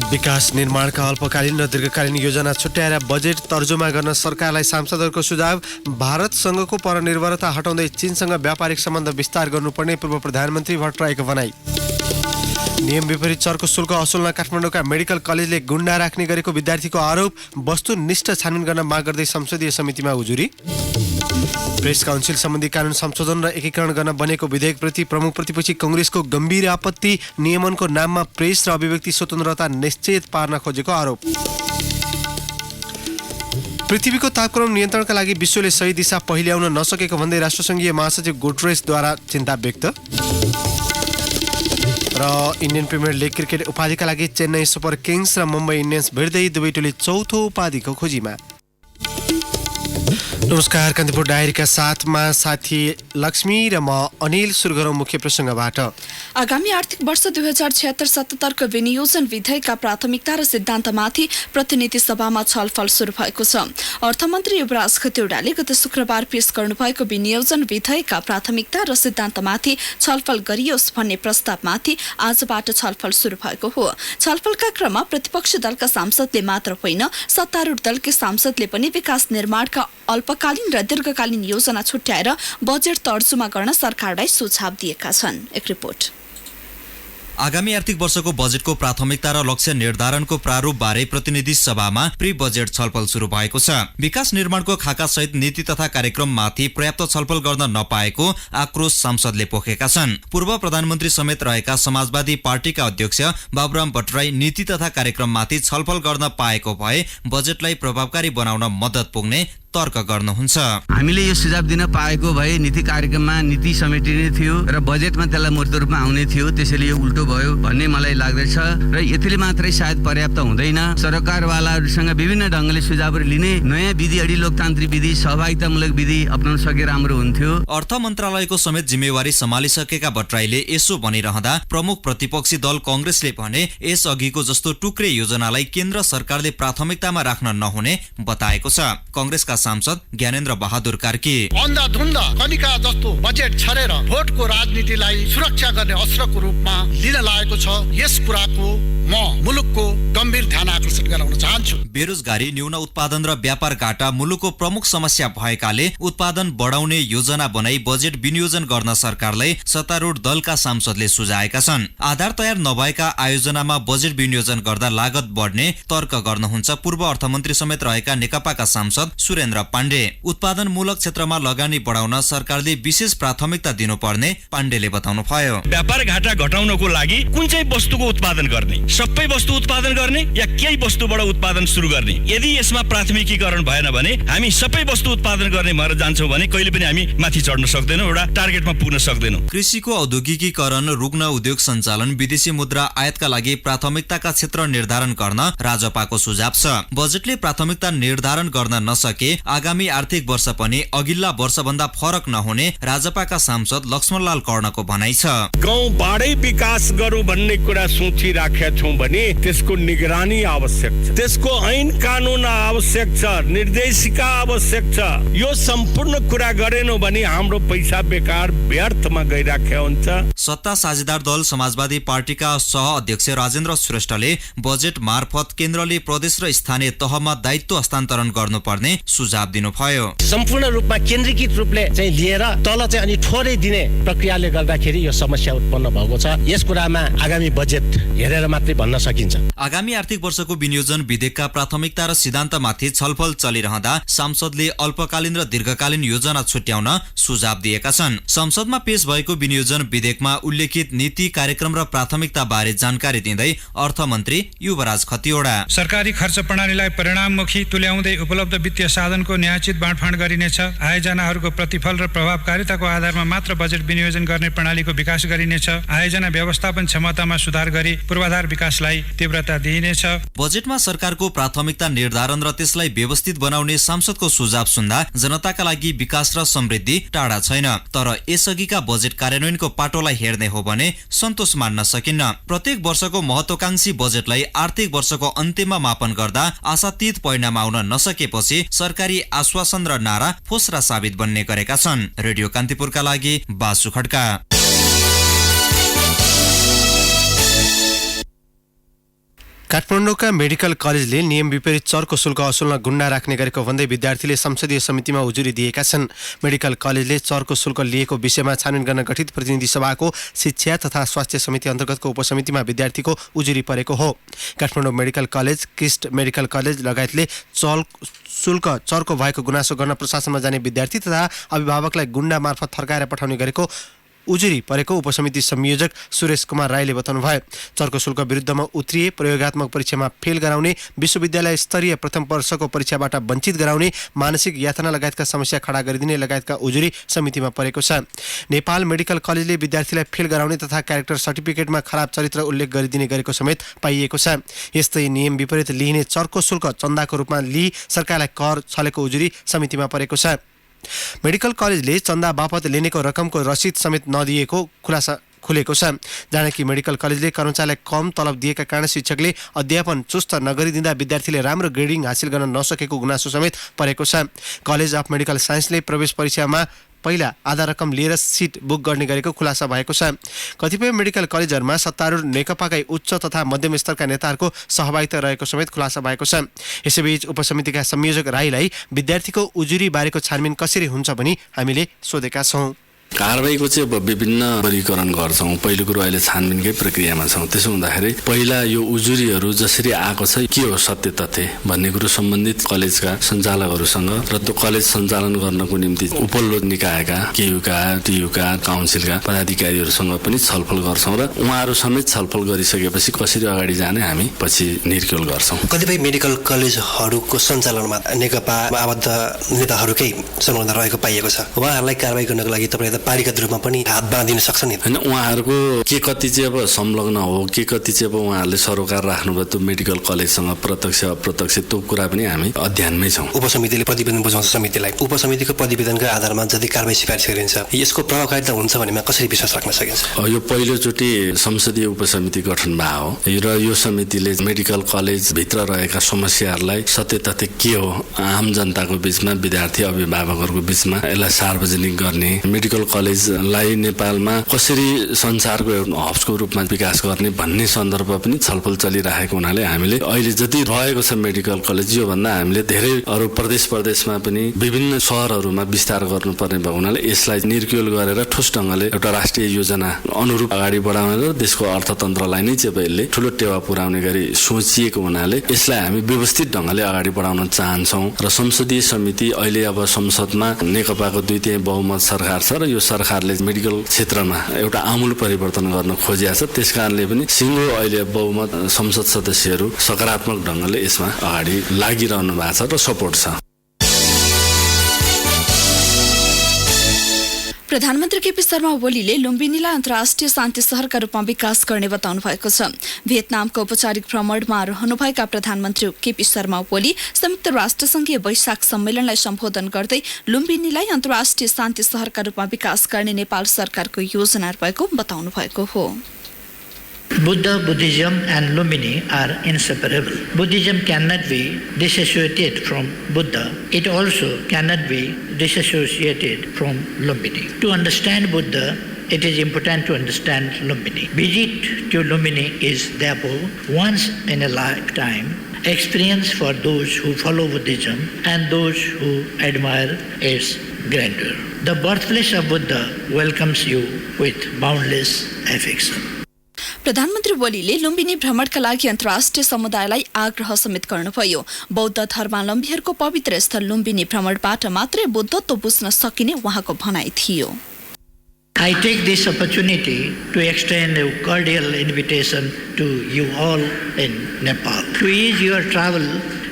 विकास निर्माणका अल्पकालीन र दीर्घकालीन योजना छुट्याएर बजेट तर्जुमा गर्न सरकारलाई सांसदहरूको सुझाव। भारतसँगको परनिर्भरता हटाउँदै चीनसँग व्यापारिक सम्बन्ध विस्तार गर्नुपर्ने पूर्व प्रधानमन्त्री भट्टराईको भनाई। नियम विपरीत चर्को शुल्क असुल्न काठमाडौँका मेडिकल कलेजले गुण्डा राख्ने गरेको विद्यार्थीको आरोप। वस्तुनिष्ठ छानबिन गर्न माग गर्दै संसदीय समितिमा उजुरी। प्रेस काउन्सिल सम्बन्धी कानून संशोधन र एकीकरण गर्न बनेको विधेयकप्रति प्रमुख प्रतिपक्षी कांग्रेसको गम्भीर आपत्ति। नियमनको नाममा प्रेस र अभिव्यक्ति स्वतन्त्रता निश्चित पार्न खोजेको आरोप। पृथ्वीको तापक्रम नियन्त्रणका लागि विश्वले सही दिशा पहिल्याउन नसकेको भन्दै राष्ट्रसङ्घीय महासचिव गुटरेसद्वारा चिन्ता व्यक्त। र इन्डियन प्रिमियर लिग क्रिकेट उपाधिका लागि चेन्नई सुपर किङ्स र मुम्बई इन्डियन्स भिड्दै दुवै टोली चौथो उपाधिको खोजीमा। नमस्कार, कान्तिपुर डायरीका साथमा साथी लक्ष्मी र म अनिल। सुरु गरौँ मुख्य प्रसङ्गबाट। आगामी आर्थिक वर्ष 2076-77 को विनियोजन विधेयकका प्राथमिकता र सिद्धान्तमाथि प्रतिनिधि सभामा छलफल सुरु भएको छ। अर्थमन्त्री युवराज खतिवड़ाले गत शुक्रबार पेश गर्नुभएको विनियोजन विधेयकका प्राथमिकता र सिद्धान्तमाथि छलफल गरियोस् भन्ने प्रस्तावमाथि आजबाट छलफल सुरु भएको हो। छलफलका क्रममा प्रतिपक्षी दलका सांसदले मात्र होइन, सत्तारूढ दलकै सांसदले पनि विकास निर्माणका अल्पकालीन र दीर्घकालीन योजना छुट्याएर बजेट तर्जुमा गर्न सरकारलाई सुझाव दिएका छन्। एक रिपोर्ट। आगामी आर्थिक वर्षको बजेटको प्राथमिकता र लक्ष्य निर्धारणको प्रारूप बारे प्रतिनिधि सभामा प्री बजेट छलफल सुरु भएको छ। विकास निर्माणको खाका सहित नीति तथा कार्यक्रममाथि पर्याप्त छलफल गर्न नपाएको आक्रोश सांसदले पोखेका छन्। पूर्व प्रधानमन्त्री समेत रहेका समाजवादी पार्टीका अध्यक्ष बाबुराम भट्टराई नीति तथा कार्यक्रममाथि छलफल गर्न पाएको भए बजेटलाई प्रभावकारी बनाउन मद्दत पुग्ने तर्क गर्नुहुन्छ। हामीले यो सुझाव दिन पाएको भए नीति कार्यक्रममा नीति समेटिने थियो र बजेटमा त्यसलाई मूर्त रूपमा आउने थियो, त्यसैले यो उल्टो भयो भन्ने मलाई लाग्दछ। र यतिले मात्रै सायद पर्याप्त हुँदैन। सरकारवालाहरूसँग विभिन्न ढङ्गले सुझावहरू लिने, नयाँ विधि अडी लोकतान्त्रिक विधि, सहभागितामूलक विधि अपनाउन सके राम्रो हुन्थ्यो। अर्थ मन्त्रालयको समेत जिम्मेवारी सम्हालिसकेका भट्टराईले यसो भनिरहँदा प्रमुख प्रतिपक्षी दल कांग्रेसले भने यस अघिको जस्तो टुक्रे योजनालाई केन्द्र सरकारले प्राथमिकतामा राख्न नहुने बताएको छ। कांग्रेसका सांसद ज्ञानेन्द्र बहादुर कार्की अन्धाधुन्ध कनिका जस्तो बजेट छरेर भोटको राजनीतिलाई सुरक्षा गर्ने अस्त्रको रूपमा लिन लागेको छ। यस कुराको म मुलुकको गम्भीर ध्यान आकर्षित गराउन चाहन्छु। बेरोजगारी, न्यून उत्पादन र व्यापार घाटा मुलुकको प्रमुख समस्या भएकाले उत्पादन बढाउने योजना बनाई बजेट विनियोजन गर्न सरकारलाई सत्तारूढ दलका सांसदले सुझाएका छन्। आधार तयार नभएका आयोजनामा बजेट विनियोजन गर्दा लागत बढ्ने तर्क गर्नुहुन्छ पूर्व अर्थमन्त्री समेत रहेका नेकपाका सांसद सुरेन्द्र पाण्डे। उत्पादनमूलक क्षेत्रमा लगानी बढाउन सरकारले विशेष प्राथमिकता दिनुपर्ने पाण्डेले बताउनु भयो। व्यापार घाटा घटाउनको लागि कुन चाहिँ वस्तुको उत्पादन गर्ने, सबै वस्तु उत्पादन गर्ने या केही वस्तुबाट उत्पादन सुरु गर्ने? यदि यसमा प्राथमिकीकरण भएन भने हामी सबै वस्तु उत्पादन गर्ने भएर जान्छौँ भने कहिले पनि हामी माथि चढ्न सक्दैनौँ, एउटा टार्गेटमा पुग्न सक्दैनौँ। कृषिको औद्योगिकीकरण, रुग्न उद्योग सञ्चालन, विदेशी मुद्रा आयातका लागि प्राथमिकताका क्षेत्र निर्धारण गर्न राजपाको सुझाव छ। बजेटले प्राथमिकता निर्धारण गर्न नसके आगामी आर्थिक वर्ष पनि अघिल्ला वर्षभन्दा फरक नहुने राजपाका सांसद लक्ष्मणलाल कर्णको भनाइ छ। गाउँबाटै विकास गरौँ भन्ने कुरा सोचिराखेका छौँ भने त्यसको निगरानी आवश्यक छ, त्यसको ऐन कानून आवश्यक छ, निर्देशिका आवश्यक छ। यो सम्पूर्ण कुरा गरेनौँ भने हाम्रो पैसा बेकार व्यर्थमा गइराखेको हुन्छ। सत्ता साझेदार दल समाजवादी पार्टीका सह अध्यक्ष राजेन्द्र श्रेष्ठले बजेट मार्फत केन्द्रले प्रदेश र स्थानीय तहमा दायित्व हस्तान्तरण गर्नुपर्ने सुझाव दिनुभयो। सम्पूर्ण रूपमा केन्द्रीकृत रूपले चाहिँ लिएर तल चाहिँ अनि ठोरै दिने प्रक्रियाले गर्दाखेरि यो समस्या उत्पन्न भएको छ। यस कुरामा आगामी बजेट हेरेर मात्रै भन्न सकिन्छ। आगामी आर्थिक वर्षको विनियोजन विधेयकका प्राथमिकता र सिद्धान्तमाथि छलफल चलिरहँदा सांसदले अल्पकालीन र दीर्घकालीन योजना छुट्याउन सुझाव दिएका छन्। संसदमा पेश भएको विनियोजन विधेयकमा उल्लेखित नीति कार्यक्रम र प्राथमिकता बारे जानकारी दिँदै अर्थमन्त्री युवराज खतिवड़ा सरकारी खर्च प्रणालीलाई परिणाममुखी तुल्याउँदै उपलब्ध वित्तीय साधनको न्यायोचित बाँडफाँड गरिनेछ। आयोजनाहरूको प्रतिफल र प्रभावकारिताको आधारमा मात्र बजेट विनियोजन गर्ने प्रणालीको विकास गरिनेछ। आयोजना व्यवस्थापन क्षमतामा सुधार गरी पूर्वाधार विकासलाई तीव्रता दिइनेछ। बजेटमा सरकारको प्राथमिकता निर्धारण र त्यसलाई व्यवस्थित बनाउने सांसदको सुझाव सुन्दा जनताका लागि विकास र समृद्धि टाढा छैन। तर यसअघिका बजेट कार्यान्वयनको पाटोलाई हेर्ने हो भने सन्तोष मान्न सकिन्न। प्रत्येक वर्षको महत्वाकांक्षी बजेटलाई आर्थिक वर्षको अन्त्यमा मापन गर्दा आशातीत परिणाम आउन नसकेपछि सरकारी आश्वासन र नारा फोस्रा साबित बन्ने गरेका छन्। रेडियो कान्तिपुरका लागि बासु खड्का। काठमाडौँका मेडिकल कलेजले नियम विपरीत चर्को शुल्क असुल्न गुण्डा राख्ने गरेको भन्दै विद्यार्थीले संसदीय समितिमा उजुरी दिएका छन्। मेडिकल कलेजले चर्को शुल्क लिएको विषयमा छानबिन गर्न गठित प्रतिनिधि सभाको शिक्षा तथा स्वास्थ्य समिति अन्तर्गतको उपसमितिमा विद्यार्थीको उजुरी परेको हो। काठमाडौँ मेडिकल कलेज, क्रिस्ट मेडिकल कलेज लगायतले शुल्क चर्को भएको गुनासो गर्न प्रशासनमा जाने विद्यार्थी तथा अभिभावकलाई गुण्डा मार्फत थर्काएर पठाउने गरेको उजुरी परेको उपसमिति संयोजक सुरेश कुमार राईले बताउनुभयो। चर्को शुल्क विरुद्धमा उत्रिए, प्रयोगात्मक परीक्षामा फेल गराउने, विश्वविद्यालय स्तरीय प्रथम वर्षको परीक्षाबाट वञ्चित गराउने, मानसिक यातना लगायतका समस्या खडा गरिदिने लगायतका उजुरी समितिमा परेको छ। नेपाल मेडिकल कलेजले विद्यार्थीलाई फेल गराउने तथा क्यारेक्टर सर्टिफिकेटमा खराब चरित्र उल्लेख गरिदिने गरेको समेत पाइएको छ। यस्तै नियम विपरीत लिइने चर्को शुल्क चन्दाको रूपमा लिई सरकारलाई कर छलेको उजुरी समितिमा परेको छ। मेडिकल कलेजले चन्दा बापत लिनेको रकमको रसिद समेत नदिएको खुलासा खुलेको छ। जानकी मेडिकल कलेजले कर्मचारीलाई कम तलब दिएका कारण शिक्षकले अध्यापन चुस्त नगरिदिँदा विद्यार्थीले राम्रो ग्रेडिङ हासिल गर्न नसकेको गुनासो समेत परेको छ। कलेज अफ मेडिकल साइन्सले प्रवेश परीक्षामा पहिला आधा रकम लिएर सिट बुक गर्ने गरेको खुलासा भएको छ। कतिपय मेडिकल कलेजहरूमा सत्तारूढ नेकपाकै उच्च तथा मध्यम स्तरका नेताहरूको सहभागिता रहेको समेत खुलासा भएको छ। यसैबीच उपसमितिका संयोजक राईलाई विद्यार्थीको उजुरी बारेको छानबिन कसरी हुन्छ भनी हामीले सोधेका छौँ। कारबाहीको चाहिँ अब विभिन्न वर्गीकरण गर्छौँ। पहिलो कुरो अहिले छानबिनकै प्रक्रियामा छौँ। त्यसो हुँदाखेरि पहिला यो उजुरीहरू जसरी आएको छ के हो सत्य तथ्य भन्ने कुरो सम्बन्धित कलेजका सञ्चालकहरूसँग र त्यो कलेज सञ्चालन गर्नको निम्ति उपल्लो निकायका केयुका टियुका काउन्सिलका पदाधिकारीहरूसँग पनि छलफल गर्छौँ र उहाँहरू समेत छलफल गरिसकेपछि कसरी अगाडि जाने हामी पछि निर्क्युल गर्छौँ। कतिपय मेडिकल कलेजहरूको सञ्चालनमा नेकपा आबद्ध नेताहरूकै संलग्न रहेको पाइएको छ। उहाँहरूलाई कारबाही गर्नको लागि तपाईँ पारिकाको रूपमा पनि हात बाँधिन सक्छ नि हैन। उहाँहरूको के कति चाहिँ अब संलग्न हो, के कति चाहिँ अब उहाँहरूले सरोकार राख्नुभयो त्यो मेडिकल कलेजसँग प्रत्यक्ष अप्रत्यक्ष त्यो कुरा पनि हामी अध्ययनमै छौँ। उपसमितिले प्रतिवेदन बुझाउँछ समितिलाई। उपसमितिको प्रतिवेदनका आधारमा जति कारबाही सिफारिस गरिन्छ यसको प्रभावकारिता हुन्छ भनेमा कसरी विश्वास राख्न सकिन्छ? यो पहिलोचोटि संसदीय उपसमिति गठन भएको हो र यो समितिले मेडिकल कलेज भित्र रहेका समस्याहरूलाई सत्य तथ्य के हो आम जनताको बीचमा, विद्यार्थी अभिभावकहरूको बीचमा यसलाई सार्वजनिक गर्ने, मेडिकल कलेजलाई नेपालमा कसरी संसारको एउटा हब्सको रूपमा विकास गर्ने भन्ने सन्दर्भ पनि छलफल चलिरहेको हुनाले हामीले अहिले जति रहेको छ मेडिकल कलेज योभन्दा हामीले धेरै अरू प्रदेशमा पनि विभिन्न सहरहरूमा विस्तार गर्नुपर्ने भएको हुनाले यसलाई निर्क्युल गरेर ठोस ढङ्गले एउटा राष्ट्रिय योजना अनुरूप अगाडि बढाउने र देशको अर्थतन्त्रलाई नै चाहिँ यसले ठुलो टेवा पुर्याउने गरी सोचिएको हुनाले यसलाई हामी व्यवस्थित ढङ्गले अगाडि बढाउन चाहन्छौँ र संसदीय समिति अहिले अब संसदमा नेकपाको 2/3 बहुमत सरकार छ र यो सरकारले मेडिकल क्षेत्रमा एउटा आमूल परिवर्तन गर्न खोजिएको छ। त्यसकारणले पनि सिङ्गो अहिले बहुमत संसद सदस्यहरू सकारात्मक ढङ्गले यसमा अगाडि लागिरहनु भएको छ र सपोर्ट छ। प्रधानमन्त्री केपी शर्मा ओलीले लुम्बिनीलाई अन्तर्राष्ट्रिय शान्ति शहरका रूपमा विकास गर्ने बताउनु भएको छ। भियतनामको औपचारिक भ्रमणमा रहनुभएका प्रधानमन्त्री केपी शर्मा ओली संयुक्त राष्ट्रसङ्घीय वैशाख सम्मेलनलाई सम्बोधन गर्दै लुम्बिनीलाई अन्तर्राष्ट्रिय शान्ति शहरका रूपमा विकास गर्ने नेपाल सरकारको योजना रहेको बताउनु भएको हो। Buddha, Buddhism and Lumbini are inseparable. Buddhism cannot be disassociated from Buddha. It also cannot be disassociated from Lumbini. To understand Buddha, it is important to understand Lumbini. Visit to Lumbini is therefore once in a lifetime experience for those who follow Buddhism and those who admire its grandeur. The birthplace of Buddha welcomes you with boundless affection. प्रधानमन्त्री ओलीले लुम्बिनी भ्रमणका लागि अन्तर्राष्ट्रिय समुदायलाई आग्रह समेत गर्नुभयो। बौद्ध धर्मावलम्बीहरूको पवित्र स्थल लुम्बिनी भ्रमणबाट मात्रै बुद्धत्व बुझ्न सकिने उहाँको भनाइ थियो। I take this opportunity to extend a cordial invitation to you all in Nepal. To ease your travel,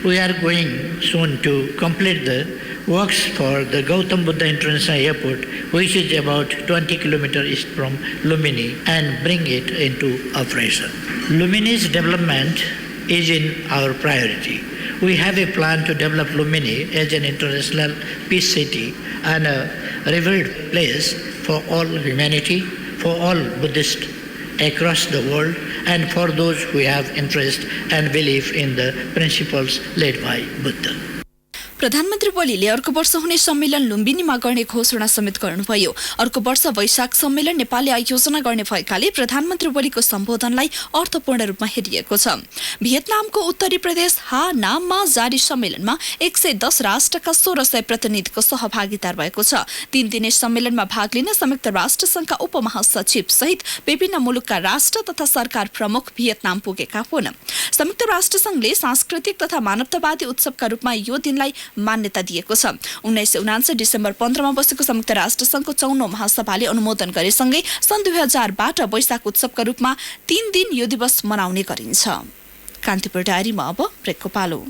we are going soon to complete the works for the Gautam Buddha International Airport, which is about 20 kilometers east from Lumbini, and bring it into operation. Lumbini's development is in our priority. We have a plan to develop Lumbini as an international peace city and a revered place for all humanity, for all Buddhists across the world, and for those who have interest and belief in the principles led by Buddha. प्रधानमन्त्री ओलीले अर्को वर्ष हुने सम्मेलन लुम्बिनीमा गर्ने घोषणा समेत गर्नुभयो। अर्को वर्ष वैशाख सम्मेलन नेपालले आयोजना गर्ने भएकाले प्रधानमन्त्री ओलीको सम्बोधनलाई अर्थपूर्ण रूपमा हेरिएको छ। भियतनामको उत्तरी प्रदेश हा नाममा जारी सम्मेलनमा 110 राष्ट्रका 1600 प्रतिनिधिको सहभागिता भएको छ। 3 दिने सम्मेलनमा भाग लिन संयुक्त राष्ट्र संघका उपमहासचिव सहित विभिन्न मुलुकका राष्ट्र तथा सरकार प्रमुख भियतनाम पुगेका हुन्। संयुक्त राष्ट्र संघले सांस्कृतिक तथा मानवतावादी उत्सवका रूपमा यो दिनलाई मान्यता दिएको छ। 1979 डिसेम्बर 15 मा बसेको संयुक्त राष्ट्र संघको 54औं महासभाले अनुमोदन गरेसँगै सन् 2000बाट वैशाख उत्सवका रूपमा 3 दिन यो दिवस मनाउने गरिन्छ। कान्तिपुर डायरीमा अब ब्रेकको पालो।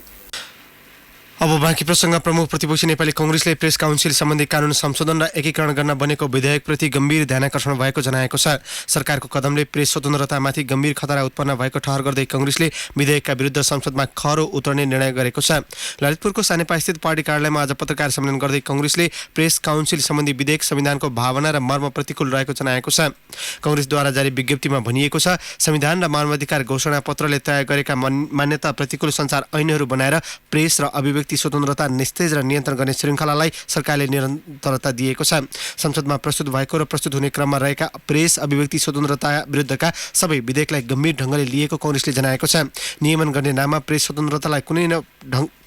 अब बाँकी प्रसंग। प्रमुख प्रतिपक्षी नेपाली कांग्रेसले प्रेस काउन्सिल सम्बन्धी कानून संशोधन र एकीकरण गर्न बनेको विधेयकप्रति गम्भीर ध्यानाकर्षण भएको जनाएको छ। सरकारको कदमले प्रेस स्वतन्त्रतामाथि गम्भीर खतरा उत्पन्न भएको ठहर गर्दै कांग्रेसले विधेयकका विरुद्ध संसदमा खरो उत्रने निर्णय गरेको छ। ललितपुरको सानेपास्थित पार्टी कार्यालयमा आज पत्रकार सम्मेलन गर्दै कांग्रेसले प्रेस काउन्सिल सम्बन्धी विधेयक संविधानको भावना र मर्म प्रतिकूल रहेको जनाएको छ। कांग्रेसद्वारा जारी विज्ञप्तिमा भनिएको छ, संविधान र मानवाधिकार घोषणा पत्रले तय गरेका मान्यता प्रतिकूल संचार ऐनहरू बनाएर प्रेस र अभिव्यक्ति स्वतन्त्रता निस्तेज र नियन्त्रण गर्ने श्रृङ्खलालाई सरकारले निरन्तरता दिएको छ। संसदमा प्रस्तुत भएको र प्रस्तुत हुने क्रममा रहेका प्रेस अभिव्यक्ति स्वतन्त्रता विरुद्धका सबै विधेयकलाई गम्भीर ढङ्गले लिएको कांग्रेसले जनाएको छ। नियमन गर्ने नाममा प्रेस स्वतन्त्रतालाई कुनै न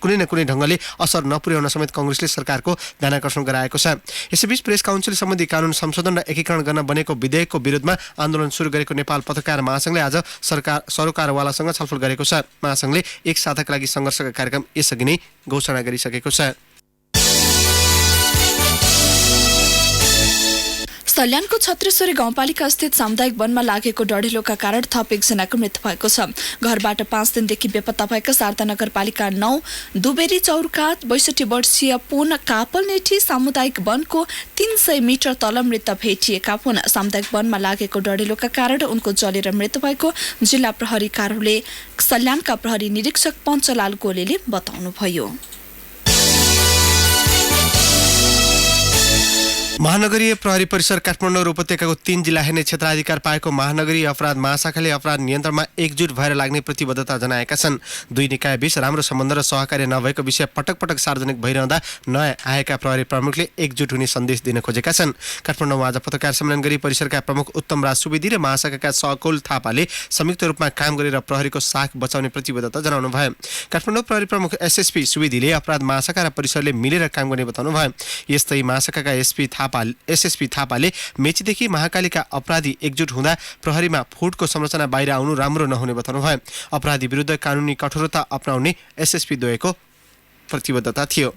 कुनै ढङ्गले असर नपुर्याउन समेत कांग्रेसले सरकारको ध्यानाकर्षण गराएको छ। यसैबीच प्रेस काउन्सिल सम्बन्धी कानून संशोधन र एकीकरण गर्न बनेको विधेयकको विरुद्धमा आन्दोलन सुरु गरेको नेपाल पत्रकार महासंघले आज सरोकारवालासँग छलफल गरेको छ। महासंघले एक साताका लागि संघर्षका कार्यक्रम यसअघि नै घोषणा गरिसकेको छ। सल्यानको छत्रेश्वरी गाउँपालिका स्थित सामुदायिक वनमा लागेको डढेलोका कारण थप एकजनाको मृत्यु भएको छ। घरबाट 5 दिनदेखि बेपत्ता भएका शारदा नगरपालिका 9 दुबेरी चौरका 62 वर्षीय पुन कापलनेठी सामुदायिक वनको 300 मिटर तल मृत भेटिएका हुन्। सामुदायिक वनमा लागेको डढेलोका कारण उनको जलेर मृत्यु भएको जिल्ला प्रहरी कार्यालय सल्यानका प्रहरी निरीक्षक पञ्चलाल गोलेले बताउनुभयो। महानगरीय प्रहरी परिसर काठमाडौँ र उपत्यकाको 3 जिल्ला हेर्ने क्षेत्राधिकार पाएको महानगरीय अपराध महाशाखाले अपराध नियन्त्रणमा एकजुट भएर लाग्ने प्रतिबद्धता जनाएका छन्। दुई निकायबीच राम्रो सम्बन्ध र सहकार्य नभएको विषय पटक पटक सार्वजनिक भइरहँदा नयाँ आएका प्रहरी प्रमुखले एकजुट हुने सन्देश दिन खोजेका छन्। काठमाडौँमा आज पत्रकार सम्मेलन गरी परिसरका प्रमुख उत्तम राज सुवेदी र महाशाखाका सकौल थापाले संयुक्त रूपमा काम गरेर प्रहरीको साख बचाउने प्रतिबद्धता जनाउनु भयो। काठमाडौँ प्रहरी प्रमुख एसएसपी सुवेदीले अपराध महाशाखा र परिसरले मिलेर काम गर्ने बताउनु भयो। यस्तै महाशाखाका एसएसपी थापाले मेचीदेखि महाकालीका अपराधी एकजुट हुँदा प्रहरीमा फुटको संरचना बाहिर आउनु राम्रो नहुने बताउनु भयो। अपराधी विरुद्ध कानुनी कठोरता अपनाउने एसएसपी द्वयको प्रतिबद्धता थियो।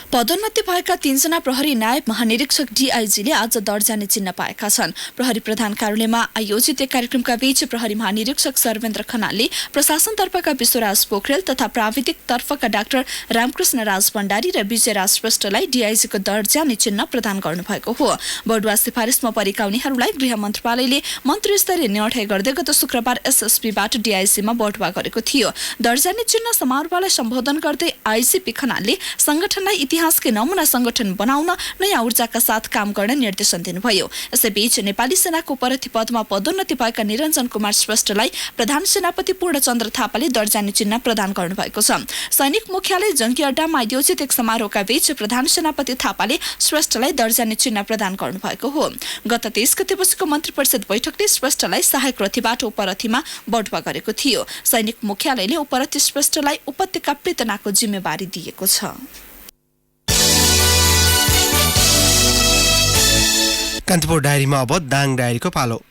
पदोन्नति भएका 3 जना प्रहरी नायब महानिरीक्षक डीआईजीले आज दर्जाने चिन्ह पाएका छन्। प्रहरी प्रधान कार्यालयमा आयोजित एक कार्यक्रमका बीच प्रहरी महानिरीक्षक सर्वेन्द्र खनालले प्रशासनतर्फका विश्वराज पोखरेल तथा प्राविधिक तर्फका डाक्टर रामकृष्ण राज भण्डारी र विजय राज श्रेष्ठलाई डीआईजीको दर्जाने चिन्ह प्रदान गर्नुभएको हो। बढुवा सिफारिसमा परेका उनीहरूलाई गृह मन्त्रालयले मन्त्री स्तरीय निर्णय गर्दै गत शुक्रबार एसएसपीबाट डीआईजीमा बढुवा गरेको थियो। दर्जाने चिन्ह समारोहलाई सम्बोधन गर्दै आईजीपी खनालले संगठनलाई इतिहासकै नमुना संगठन बनाउन नयाँ ऊर्जाका साथ काम गर्न निर्देशन दिनुभयो। यसैबीच नेपाली सेनाको उपरथी पदमा पदोन्नति भएका निरञ्जन कुमार श्रेष्ठलाई प्रधान सेनापति पूर्णचन्द्र थापाले दर्जाने चिन्ह प्रदान गर्नुभएको छ। सैनिक मुख्यालय जंगी अड्डामा आयोजित एक समारोहका बीच प्रधान सेनापति थापाले श्रेष्ठलाई दर्जाने चिन्ह प्रदान गर्नुभएको हो। गत 23 गते बसेको मन्त्री परिषद बैठकले श्रेष्ठलाई सहायक रथीबाट उपरथीमा बढुवा गरेको थियो। सैनिक मुख्यालयले उपरथी श्रेष्ठलाई उपत्यका प्रेतनाको जिम्मेवारी दिएको छ। कान्तिपुर डायरीमा अब दाङ डायरीको पालो।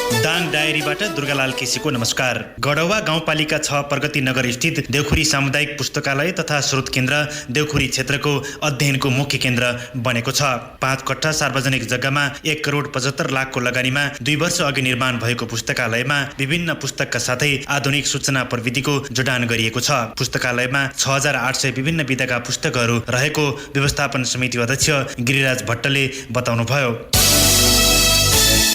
दाङ डायरीबाट दुर्गालाल केसीको नमस्कार। गढवा गाउँपालिका 6 प्रगति नगर स्थित देउखुरी सामुदायिक पुस्तकालय तथा स्रोत केन्द्र देउखुरी क्षेत्रको अध्ययनको मुख्य केन्द्र बनेको छ। 5 कट्ठा सार्वजनिक जग्गामा 1 करोड 75 लाखको लगानीमा 2 वर्ष अघि निर्माण भएको पुस्तकालयमा विभिन्न पुस्तकका साथै आधुनिक सूचना प्रविधिको जोडान गरिएको छ। पुस्तकालयमा 6800 विभिन्न विधाका पुस्तकहरू रहेको व्यवस्थापन समिति अध्यक्ष गिरिराज भट्टले बताउनुभयो।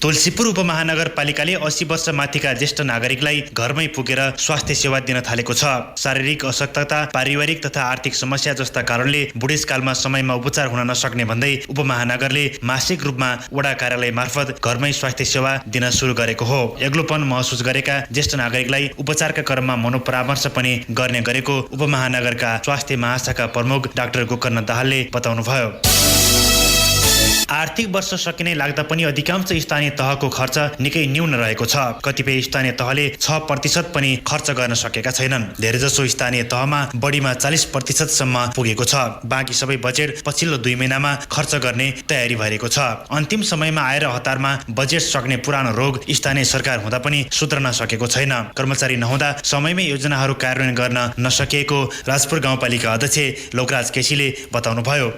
तुलसीपुर उपमहानगरपालिकाले 80 वर्ष माथिका ज्येष्ठ नागरिकलाई घरमै पुगेर स्वास्थ्य सेवा दिन थालेको छ। शारीरिक अशक्तता, पारिवारिक तथा आर्थिक समस्या जस्ता कारणले बुढेसकालमा समयमा उपचार हुन नसक्ने भन्दै उपमहानगरले मासिक रूपमा वडा कार्यालय मार्फत घरमै स्वास्थ्य सेवा दिन सुरु गरेको हो। एक्लोपन महसुस गरेका ज्येष्ठ नागरिकलाई उपचारका क्रममा मनोपरामर्श पनि गर्ने गरेको उपमहानगरका स्वास्थ्य महाशाखा प्रमुख डाक्टर गोकर्ण दाहालले बताउनुभयो। आर्थिक वर्ष सकिनै लाग्दा पनि अधिकांश स्थानीय तहको खर्च निकै न्यून रहेको छ। कतिपय स्थानीय तहले 6% पनि खर्च गर्न सकेका छैनन्। धेरैजसो स्थानीय तहमा बढीमा 40% सम्म पुगेको छ। बाँकी सबै बजेट पछिल्लो 2 महिनामा खर्च गर्ने तयारी भएको छ। अन्तिम समयमा आएर हतारमा बजेट सक्ने पुरानो रोग स्थानीय सरकार हुँदा पनि सुध्रन सकेको छैन। कर्मचारी नहुँदा समयमै योजनाहरू कार्यान्वयन गर्न नसकेको राजपुर गाउँपालिका अध्यक्ष लोकराज केसीले बताउनुभयो।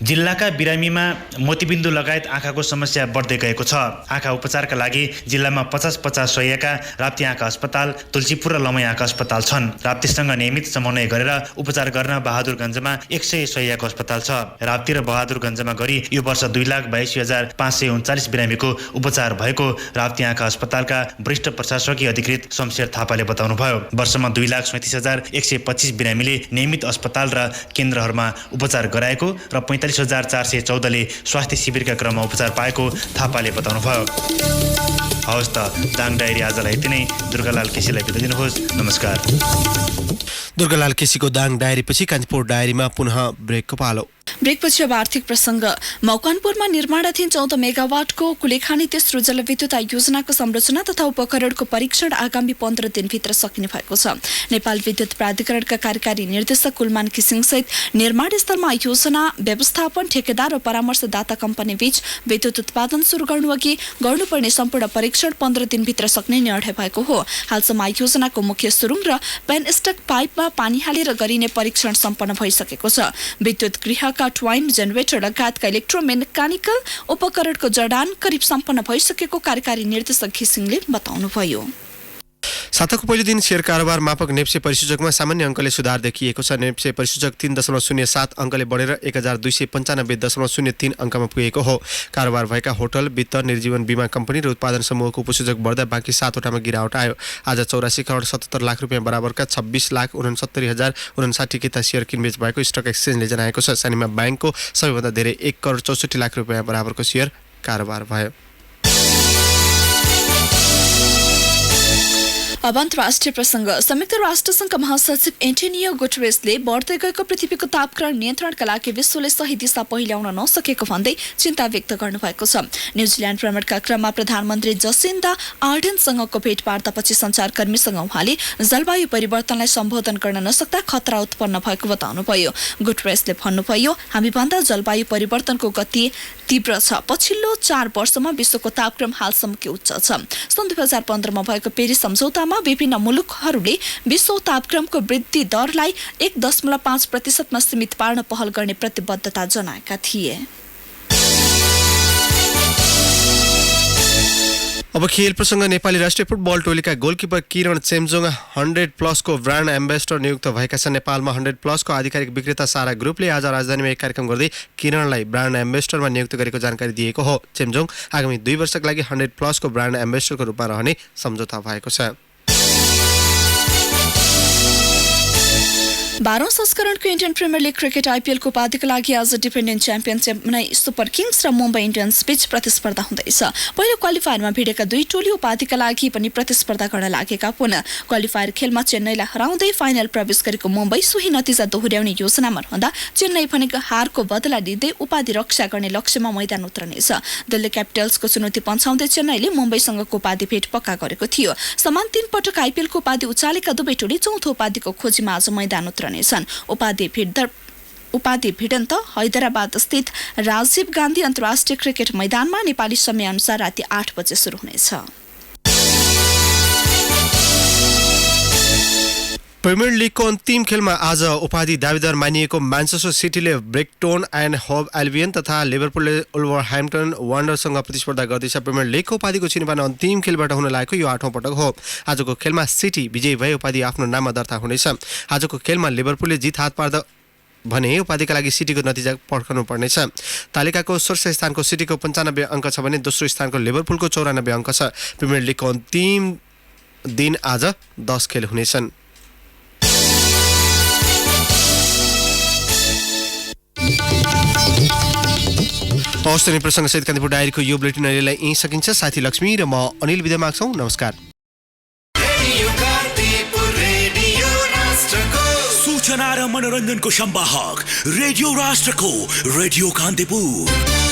जिल्लाका बिरामीमा मोतीबिन्दु लगायत आँखाको समस्या बढ्दै गएको छ। आँखा उपचारका लागि जिल्लामा 50-50 शय्याका राप्ती आँखा अस्पताल, तुलसीपुर र लमई आँखा अस्पताल छन्। राप्तीसँग नियमित समन्वय गरेर उपचार गर्न बहादुरगञ्जमा 100 शय्याको अस्पताल छ। राप्ती र बहादुरगञ्जमा गरी यो वर्ष 2,82,539 बिरामीको उपचार भएको राप्ती आँखा अस्पतालका वरिष्ठ प्रशासकीय अधिकृत शमशेर थापाले बताउनुभयो। वर्षमा 2,37,125 बिरामीले नियमित अस्पताल र केन्द्रहरूमा उपचार गराएको र 45,414ले स्वास्थ्य शिविरका क्रममा उपचार पाएको थापाले बताउनुभयो। हवस् त, दाङ डायरी आजलाई यति नै। दुर्गालाल केसीलाई बिदा दिनुहोस्। नमस्कार। दुर्गालाल केसीको दाङ डायरीपछि कान्तिपुर डायरीमा पुनः ब्रेकको पालो। ब्रेकपछि अब आर्थिक प्रसङ्ग। मकवानपुरमा निर्माणाधीन 14 मेगावाटको कुलेखानी तेस्रो जलविद्युत योजनाको संरचना तथा उपकरणको परीक्षण आगामी 15 दिनभित्र सकिने भएको छ। नेपाल विद्युत प्राधिकरणका कार्यकारी निर्देशक कुलमान किसिङसहित निर्माण स्थलमा योजना, व्यवस्थापन, ठेकेदार र परामर्शदाता कम्पनी बीच विद्युत उत्पादन सुरु गर्नुअघि गर्नुपर्ने सम्पूर्ण परीक्षण 15 दिनभित्र सक्ने निर्णय भएको हो। हालसम्म योजनाको मुख्य सुरुङ र पेनस्टक पाइपमा पानी हालेर गरिने परीक्षण सम्पन्न भइसकेको छ। विद्युत गृहका ट्वाइन, जेनेरेटर लगायतका इलेक्ट्रोमेकानिकल उपकरणको जडान करिब सम्पन्न भइसकेको कार्यकारी निर्देशक घिसिङले बताउनुभयो। साताको पहिलो दिन शेयर कारोबार मापक नेप्से परिसूचकमा सामान्य अङ्कले सुधार देखिएको छ। नेप्से परिसूचक 3.07 अङ्कले बढेर 1295.03 अङ्कमा पुगेको हो। कारोबार भएका होटल, वित्त, निर्जीवन बीमा कम्पनी र उत्पादन समूहको उपसूचक बढ्दा बाँकी 7 वटामा गिरावट आयो। आज 84 करोड 77 लाख रुपियाँ बराबरका 26,69,059 किता शेयर किनबेच भएको स्टक एक्सचेन्जले जनाएको छ। सानीमा ब्याङ्कको सबैभन्दा धेरै 1 करोड 64 लाख रुपियाँ बराबरको शेयर कारोबार भयो। अब अन्तर्राष्ट्रिय प्रसङ्ग। संयुक्त राष्ट्रसङ्घका महासचिव एन्टोनियो गुटेरेसले बढ्दै गएको पृथ्वीको तापक्रमण नियन्त्रणका लागि विश्वले सही दिशा पहिल्याउन नसकेको भन्दै चिन्ता व्यक्त गर्नुभएको छ। न्युजिल्यान्ड भ्रमणका क्रममा प्रधानमन्त्री जसिन्डा आर्डेनसँगको भेटवार्तापछि सञ्चारकर्मीसँग उहाँले जलवायु परिवर्तनलाई सम्बोधन गर्न नसक्दा खतरा उत्पन्न भएको बताउनुभयो। गुटेरेसले भन्नुभयो, हामीभन्दा जलवायु परिवर्तनको गति तीव्र छ। पछिल्लो 4 वर्षमा विश्वको तापक्रम हालसम्मकै उच्च छ। सन् 2015मा भएको पेरिस सम्झौतामा विभिन्न मुलुकहरूले विश्व तापक्रमको वृद्धि दरलाई 1.5% सीमित पार्न पहल गर्ने प्रतिबद्धता जनाएका थिए। अब खेल प्रसङ्ग। नेपाली राष्ट्रिय फुटबल टोलीका गोलकिपर किरण चेम्जोङ 100+ को ब्रान्ड एम्बेसडर नियुक्त भएका छन्। नेपालमा 100+ को आधिकारिक विक्रेता सारा ग्रुपले आज राजधानीमा एक कार्यक्रम गर्दै किरणलाई ब्रान्ड एम्बेसडरमा नियुक्त गरेको जानकारी दिएको हो। चेम्जोङ आगामी 2 वर्षका लागि 100+ को ब्रान्ड एम्बेसडरको रूपमा रहने सम्झौता भएको छ। 12औं संस्करणको इन्डियन प्रिमियर लिग क्रिकेट आइपिएलको उपाधिका लागि आज defending champion Chennai Super Kings र मुम्बई इन्डियन्स बीच प्रतिस्पर्धा हुँदैछ। पहिलो क्वालिफायरमा भिडेका दुई टोली उपाधिका लागि पनि प्रतिस्पर्धा गर्न लागेका हुन्। क्वालिफायर खेलमा चेन्नईलाई हराउँदै फाइनल प्रवेश गरेको मुम्बई सोही नतिजा दोहोर्याउने योजनामा रहँदा चेन्नई भने हारको बदला लिँदै उपाधि रक्षा गर्ने लक्ष्यमा मैदान उत्रनेछ। दिल्ली क्यापिटल्सको चुनौती पन्छाउँदै चेन्नईले मुम्बईसँगको उपाधि भेट पक्का गरेको थियो। समान 3 पटक आइपिएलको उपाधि उचालेका दुवै टोली चौथो उपाधिको खोजीमा आज मैदान उत्रनेछन्। उपाधि भिडन्त हैदराबाद स्थित राजीव गान्धी अन्तर्राष्ट्रिय क्रिकेट मैदानमा नेपाली समय अनुसार राति 8 बजे सुरु हुनेछ। प्रिमियर लिगको अन्तिम खेलमा आज उपाधि दावेदार मानिएको म्यान्चेस्टर सिटीले ब्रेकटोन एन्ड होभ एल्बियन तथा लिभरपुलले वुल्भरह्याम्पटन वान्डरसँग प्रतिस्पर्धा गर्दैछ। प्रिमियर लिगको उपाधिको छिनपान अन्तिम खेलबाट हुन लागेको यो 8औं पटक हो। आजको खेलमा सिटी विजयी भए उपाधि आफ्नो नाममा दर्ता हुनेछ। आजको खेलमा लिभरपुलले जित हात पार्दा भने उपाधिका लागि सिटीको नतिजा पर्खनु पर्नेछ। तालिकाको शीर्ष स्थानको सिटीको 95 अङ्क छ भने दोस्रो स्थानको लिभरपुलको 94 अङ्क छ। प्रिमियर लिगको अन्तिम दिन आज 10 खेल हुनेछन्। औषधि प्रसङ्ग सहित कान्तिपुर डायरीको यो बुलेटिन अहिलेलाई यहीँ सकिन्छ। साथी लक्ष्मी र म अनिल बिदा माग्छौँ। नमस्कार। सूचना र मनोरञ्जनको संवाहक रेडियो राष्ट्रको रेडियो कान्तिपुर।